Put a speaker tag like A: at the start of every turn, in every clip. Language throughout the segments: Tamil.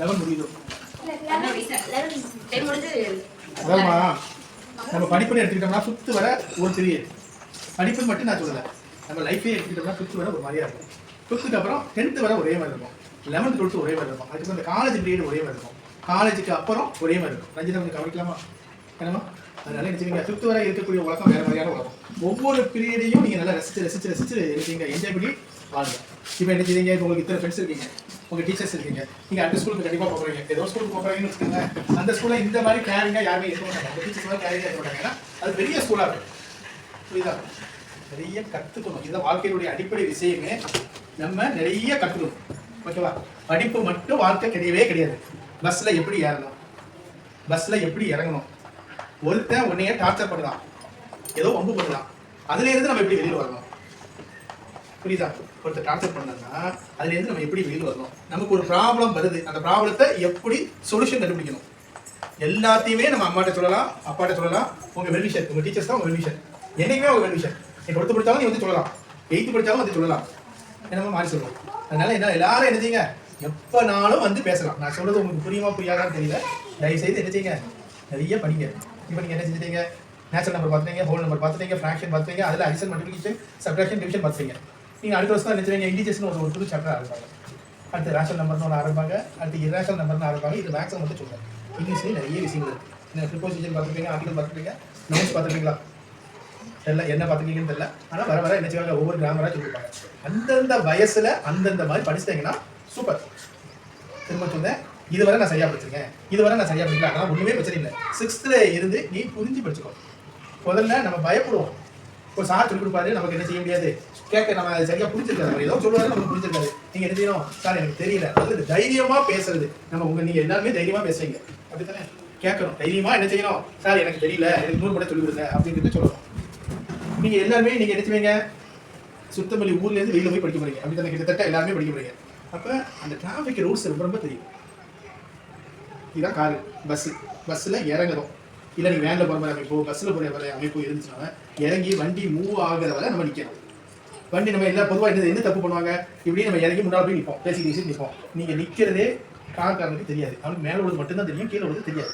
A: 11 முடியுது. அதாம்மா நம்ம படிப்புன்னு எடுத்துக்கிட்டோம்னா சுத்து வர ஒரு பீரியட். படிப்பு மட்டும் நான் சொல்லலை, நம்ம லைஃபே எடுத்துக்கிட்டோம்னா சுத்து வர ஒரு மாதிரியா இருக்கும். 5th அப்புறம் 10th வரை ஒரே மாதிரி இருக்கும், 11th 12th ஒரே மாதிரி இருக்கும், அதுக்கு இந்த காலேஜ் பீரியட் ஒரே மாதிரி இருக்கும், காலேஜுக்கு அப்புறம் ஒரே மாதிரி இருக்கும். ரஞ்சிதா கொஞ்சம் கவனிக்கலாமா? என்னமா? அதனால நினைச்சுங்க 5th வரை இருக்கக்கூடிய உலகம் வேற மாதிரியான உலகம். ஒவ்வொரு பீரியடையும் நீங்கள் நல்லா ரசிச்சு நினைச்சீங்க, என்ஜாய் பண்ணி வாங்க. இப்போ என்ன செய்வீங்க? இப்போ உங்களுக்கு இத்தனை ஃப்ரெண்ட்ஸ் இருக்கீங்க, உங்கள் டீச்சர்ஸ் இருக்கீங்க, நீங்கள் அந்த ஸ்கூலுக்கு கண்டிப்பாக போகிறீங்க. ஏதோ ஸ்கூலுக்கு போகிறீங்கன்னு வச்சுக்கோங்க, அந்த ஸ்கூலில் இந்த மாதிரி கேரிங்காக யாருமே இருக்க மாட்டாங்க, அந்த டீச்சர்ஸ் மாதிரி கேரிங்காக இருக்க மாட்டாங்க. ஏன்னா அது பெரிய ஸ்கூலாக இருக்கும். புரியுதா? நிறைய கற்றுக்கணும். இதுதான் வாழ்க்கையினுடைய அடிப்படை விஷயமே. நம்ம நிறைய கற்றுக்கணும். ஓகேவா? படிப்பு மட்டும் வாழ்க்கை கிடையவே கிடையாது. பஸ்ஸில் எப்படி ஏறணும், பஸ்ஸில் எப்படி இறங்கணும், ஒருத்தன் உன்னையே டார்ச்சர் பண்ணலாம், ஏதோ வம்பு பண்ணலாம், அதுலேருந்து நம்ம எப்படி வெளியில் வரணும். புரியுதா? ஒருத்தர் டார்ச்சர் பண்ணா அதுலேருந்து நம்ம எப்படி வெளியில் வரணும். நமக்கு ஒரு ப்ராப்ளம் வருது, அந்த ப்ராப்ளத்தை எப்படி சொல்யூஷன் கண்டுபிடிக்கணும். எல்லாத்தையுமே நம்ம அம்மாட்ட சொல்லலாம், அப்பாட்ட சொல்லலாம். உங்கள் வெல்விஷன், உங்கள் டீச்சர்ஸ் தான் உங்கள் வெல்விஷன். என்னைக்குமே உங்கள் வெல்விஷன். நீ 12th படித்தாலும் நீ வந்து சொல்லலாம், 8th படித்தாலும் வந்து சொல்லலாம், என்னமோ மாறி சொல்லலாம். அதனால என்ன எல்லாரும் என்ன செய்யுங்க, எப்போனாலும் வந்து பேசலாம். நான் சொல்கிறது உங்களுக்கு புரியுமா புரியாதான்னு தெரியல. தயவுசெய்து என்ன செய்யுங்க, நிறைய படிங்க. இப்போ நீங்கள் என்ன செஞ்சுட்டீங்க, நேச்சுரல் நம்பர் பார்த்துட்டீங்க, ஹோல் நம்பர் பார்த்துட்டீங்க, ஃப்ராக்ஷன் பார்த்துட்டீங்க, அதில் அடிஷன், மல்டிப்ளிகேஷன், சப்ட்ராக்ஷன், டிவிஷன் பார்த்துட்டீங்க. நீங்கள் அடுத்த வருஷம் என்ன செய்வீங்க, இண்டிஜெஸ்னு ஒரு புது சாப்டர் ஆரம்பிப்பாங்க. அடுத்து ரேஷனல் நம்பர்னு ஒன்று ஆரம்பிப்பாங்க, அடுத்து இரேஷனல் நம்பர்னு ஆரம்பிப்பாங்க. இது மேக்ஸிமம் மட்டும் சொல்லுங்கள். இங்கிலீஷ்லேயும் நிறைய விஷயங்கள் இருக்குது. ப்ரிப்போசிஷன் பார்த்துருப்பீங்க, ஆர்டிகல் பார்த்துருப்பீங்க, நோட்ஸ் பார்த்துருப்பீங்களா? தெரியல, என்ன பார்த்துருக்கீங்கன்னு தெரியல. ஆனால் வர வர என்ன செய்வாங்க, ஒவ்வொரு கிராமராக சொல்லியிருப்பாங்க. அந்தந்த வயசில் அந்தந்த மாதிரி படிச்சிட்டிங்கன்னா சூப்பர். திரும்ப சொன்னேன், இதுவரை நான் சரியாக படிச்சிருக்கேன், இதுவரை நான் சரியாக படிக்கல, ஆனால் ஒன்றுமே பிரச்சனை இல்லை. 6th இருந்து நீ புரிஞ்சு படிச்சுக்கோ. முதல்ல நம்ம பயப்படுவோம். இப்போ சார் சொல்லிக் கொடுப்பாரு, நமக்கு என்ன செய்ய முடியாது, கேட்க நம்ம சரியாக புரிஞ்சிருக்காது, நம்ம ஏதோ சொல்லுவாரு நமக்கு புரிஞ்சிருக்காது. நீங்கள் என்ன செய்யணும், சார் எனக்கு தெரியல, அது தைரியமாக பேசுறது. நீங்கள் எல்லாருமே தைரியமாக பேசுவீங்க, அப்படி தானே? கேட்கணும், தைரியமாக என்ன செய்யணும், சார் எனக்கு தெரியல, எனக்கு 100 முறை சொல்லிக் கொடுங்க அப்படின்ட்டு சொல்லணும். நீங்கள் எல்லாருமே நீங்கள் என்ன செய்வீங்க, சுத்தமல்லி ஊர்லேருந்து வெளியில் போய் படிக்க போறீங்க, அப்படி தானே? கிட்டத்தட்ட எல்லாருமே படிக்க போறீங்க. அப்போ அந்த டிராஃபிக் ரூல்ஸ் ரொம்ப ரொம்ப தெரியும். இதுதான் காரு, பஸ்ஸில் இறங்குறோம். இல்லை நீங்கள் வேனில் போகிற மாதிரி அமைப்பு, பஸ்ஸில் போகிற மாதிரி அமைப்பு இருந்துச்சுன்னா இறங்கி வண்டி மூவ் ஆகிற வரை நம்ம நிற்கணும். வண்டி நம்ம எல்லாம் பொதுவாக என்ன தப்பு பண்ணுவாங்க, இப்படி நம்ம இறங்கி முன்னாடி போய் நிற்போம், பேசிட்டு நிற்போம். நீங்கள் நிற்கிறதே காருக்காரனுக்கு தெரியாது, அவனுக்கு மேலே உள்ளது மட்டும்தான் தெரியும், கீழே உள்ளது தெரியாது.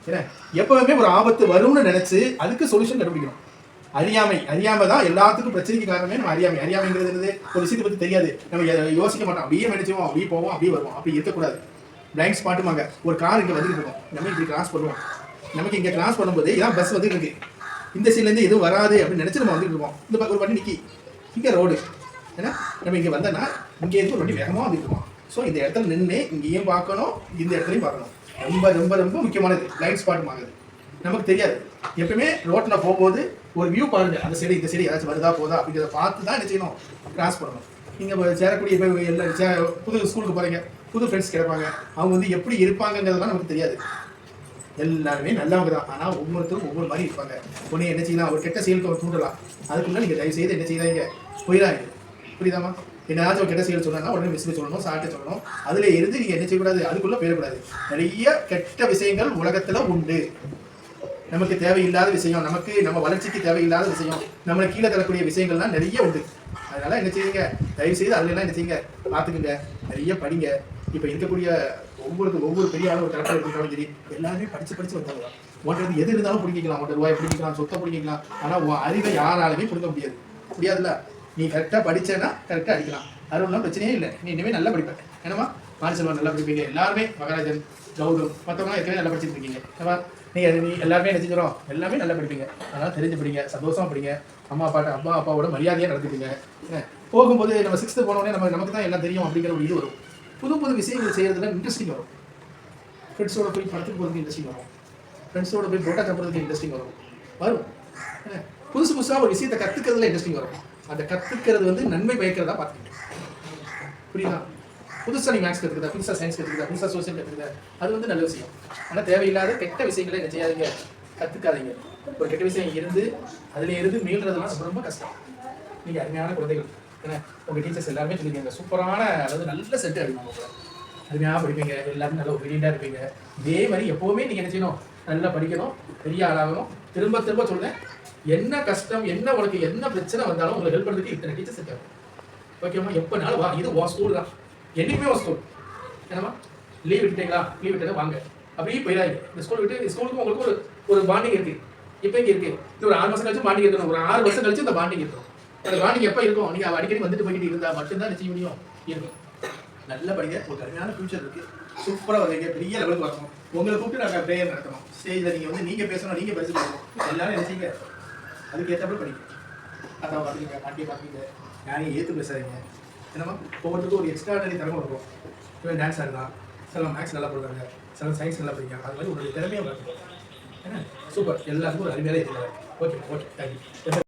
A: சரி, எப்போவுமே ஒரு ஆபத்து வரும்னு நினச்சி அதுக்கு சொல்யூஷன் கண்டுபிடிக்கணும். அறியாமை தான் எல்லாத்துக்கும் பிரச்சனைக்கு காரணமே. நம்ம அறியாமைங்கிறது ஒரு விஷயத்தை பற்றி தெரியாது, நம்ம யோசிக்க மாட்டோம், அப்படியே நினைச்சுவோம், அப்படியே போவோம், அப்படியே வருவோம். அப்படி இருக்கக்கூடாது. பிளைண்ட் ஸ்பாட்டுமாங்க. ஒரு கார் இங்கே வந்துட்டு இருக்கோம், நம்ம இப்படி கிராஸ் பண்ணுவோம். நமக்கு இங்கே கிராஸ் பண்ணும்போது இதான் பஸ் வந்துட்டு இருக்கு, இந்த சைட்லேருந்து எதுவும் வராது அப்படின்னு நினச்சி நம்ம வந்துட்டு இருக்கோம். இந்த பக்கம் ஒரு வண்டி நிற்கி, இங்கே ரோடு, ஏன்னா நம்ம இங்கே வந்தோன்னா இங்கே இருந்து ஒரு வண்டி வேகமாக வந்துட்டு இருக்கோம். ஸோ இந்த இடத்துல நின்று இங்கேயும் பார்க்கணும், இந்த இடத்துலையும் பார்க்கணும். ரொம்ப ரொம்ப ரொம்ப முக்கியமானது பிளைண்ட் ஸ்பாட்டுமாகுது. நமக்கு தெரியாது. எப்பவுமே ரோட்டில் போகும்போது ஒரு வியூ பாருங்கள், அந்த சைடு இந்த சைடு ஏதாச்சும் வருதா போதா அப்படிங்கிறத பார்த்து தான் என்ன செய்யணும், கிராஸ் பண்ணணும். நீங்கள் சேரக்கூடிய இப்போ எல்லாம் புது ஸ்கூலுக்கு போகிறீங்க, புது ஃப்ரெண்ட்ஸ் கிடைப்பாங்க, அவங்க வந்து எப்படி இருப்பாங்கங்கிறதுலாம் நமக்கு தெரியாது. எல்லாருமே நல்லவங்க தான், ஆனால் ஒவ்வொருத்தரும் ஒவ்வொரு மாதிரி இருப்பாங்க. உடனே என்ன செய்யலாம், ஒரு கெட்ட செயலுக்கு அவர் தூண்டலாம். அதுக்குள்ளே நீங்கள் தயவு செய்து என்ன செய்யறாங்க, போயிடாங்க. புரியுதாமா? என்னாச்சும் ஒரு கெட்ட செயல் சொன்னா உடனே மிஸ்ஸுக்கு சொல்லணும், சார்ட்டு சொல்லணும். அதில் இருந்து நீங்கள் என்ன செய்யக்கூடாது, அதுக்குள்ளே போயிடக்கூடாது. நிறைய கெட்ட விஷயங்கள் உலகத்தில் உண்டு. நமக்கு தேவையில்லாத விஷயம், நம்ம வளர்ச்சிக்கு தேவையில்லாத விஷயம், நம்மளை கீழே தரக்கூடிய விஷயங்கள்லாம் நிறைய உண்டு. அதனால என்ன செய்யுங்க, தயவு செய்து அதுலாம் என்ன செய்யுங்க, பார்த்துக்குங்க, நிறைய படிங்க. இப்போ இருக்கக்கூடிய ஒவ்வொரு பெரிய அளவு கரெக்டாக இருக்கிறாலும் சரி, எல்லாருமே படிச்சு வந்தாங்க. உன்றது எது இருந்தாலும் பிடிக்கலாம், 1 ரூபாய் பிடிக்கலாம், சொத்தை பிடிக்கலாம். ஆனால் உன் அறிவை யாராலுமே பிடிக்க முடியாதுல்ல. நீ கரெக்டாக படிச்சேன்னா கரெக்டாக அடிக்கலாம், அதுவும் பிரச்சனையே இல்லை. நீ இனிமேல் நல்லா படிப்பேன். என்னமா மாநிலசெல்வன் நல்லா படிப்பீங்க, எல்லாருமே மகாராஜன், கௌதம், மற்றவங்களாம் ஏற்கனவே நல்லா படிச்சுட்டு இருக்கீங்க. ஏமா நீ எல்லாருமே என்ன செஞ்சிடும், எல்லாமே நல்லா படிப்பீங்க. அதனால் தெரிஞ்சு படிங்க, சந்தோஷமாக படிங்க, அம்மா அப்பாவோட மரியாதையாக நடந்துப்பீங்க. போகும்போது நம்ம 6th போனோடனே நமக்கு தான் எல்லாம் தெரியும் அப்படிங்கிற ஒரு இது வரும். புது விஷயங்கள் செய்கிறதுல இன்ட்ரெஸ்டிங் வரும். ஃப்ரெண்ட்ஸோட போய் படத்துக்கு போகிறதுக்கு இன்ட்ரெஸ்டிங் வரும், ஃப்ரெண்ட்ஸோட போய் போட்டா சாப்பிட்றதுக்கு இன்ட்ரெஸ்டிங் வரும். புதுசாக ஒரு விஷயத்தை கற்றுக்கிறதுல இன்ட்ரெஸ்டிங் வரும். அந்த கற்றுக்கிறது வந்து நன்மை பயக்கிறதா பார்த்துக்கிட்டு, புரியுதா? புதுசாக நீ மேக்ஸ் கற்றுக்குதா, புதுசாக சயின்ஸ் கற்றுக்குதா, புதுசாக சோசியல் கற்றுக்குதா, அது வந்து நல்ல விஷயம். ஆனால் தேவையில்லாத கெட்ட விஷயங்களை என்ன செய்யாதீங்க, கற்றுக்காதீங்க. ஒரு கெட்ட விஷயம் இருந்து அதில் இருந்து மீள்றதுலாம் ரொம்ப ரொம்ப கஷ்டம். நீங்கள் அருமையான குழந்தைகள், ஏன்னா உங்கள் டீச்சர்ஸ் எல்லாருமே சொல்லியிருக்காங்க, சூப்பரான அதாவது நல்ல செட்டு அடிப்பாங்க, அருமையாக படிப்பீங்க, எல்லாருமே நல்ல ஒபீடியண்டாக இருப்பீங்க. இதே மாதிரி எப்போவுமே நீங்கள் என்ன செய்யணும், நல்லா படிக்கணும், பெரிய ஆளாகணும். திரும்ப சொல்கிறேன், என்ன கஷ்டம், என்ன உனக்கு என்ன பிரச்சனை வந்தாலும் உங்களுக்கு ஹெல்ப் பண்ணுறதுக்கு இத்தனை டீச்சர்ஸ் இருக்காங்க. ஓகேம்மா? எப்போனாலும் வா, இது உன் ஸ்கூல் தான், என்னைக்குமே உன் ஸ்கூல். என்னம்மா லீவ் விட்டுட்டீங்களா, லீவ் விட்டதை வாங்க, அப்படியே போயிடாது. இந்த ஸ்கூல் விட்டு ஸ்கூலுக்கும் உங்களுக்கு ஒரு பாண்டிங் இருக்கு. இப்போ இங்கே இருக்கு, இது ஒரு 6 மாதம் கழிச்சு பாண்டிங் இருக்கணும், ஒரு 6 வருஷம் கழிச்சு இந்த பாண்டிங் இருக்கும். அந்த பாண்டிங் எப்போ இருக்கும், நீங்கள் அடிக்கடி வந்துட்டு போய்கிட்டு இருந்தால் மட்டும்தான் நிச்சயம் முடியும் இருக்கும். நல்ல படிங்க, ஒரு கடுமையான ஃபியூச்சர் இருக்கு, சூப்பராக வருவீங்க, பெரிய லெவலுக்கு வரணும். உங்களை கூப்பிட்டு நாங்கள் ப்ரேயர் நடத்தணும், ஸ்டேஜில் நீங்கள் வந்து நீங்கள் பேசணும், நீங்கள் பேச போகணும், எல்லாரும் நினைச்சிங்க அதுக்கு ஏற்றப்பட படிங்க. அதான் பார்த்துக்கீங்க, பாட்டியை பார்த்துக்கிங்க, யாரையும் ஏற்று பேசாதீங்க. என்னமா ஒவ்வொருத்தருக்கும் ஒரு எக்ஸ்ட்ராடனரி திறமை இருக்கும். இவன் டான்ஸ் ஆடலாம், சில மேக்ஸ் நல்லா போடுறாங்க, சில சயின்ஸ் நல்லா படிக்காங்க, அது மாதிரி உங்களுடைய திறமையாக வளர்க்கணும். ஏன்னா சூப்பர், எல்லாத்துக்கும் ஒரு அருமையாக இருக்கிறாங்க. Okay okay, thank you.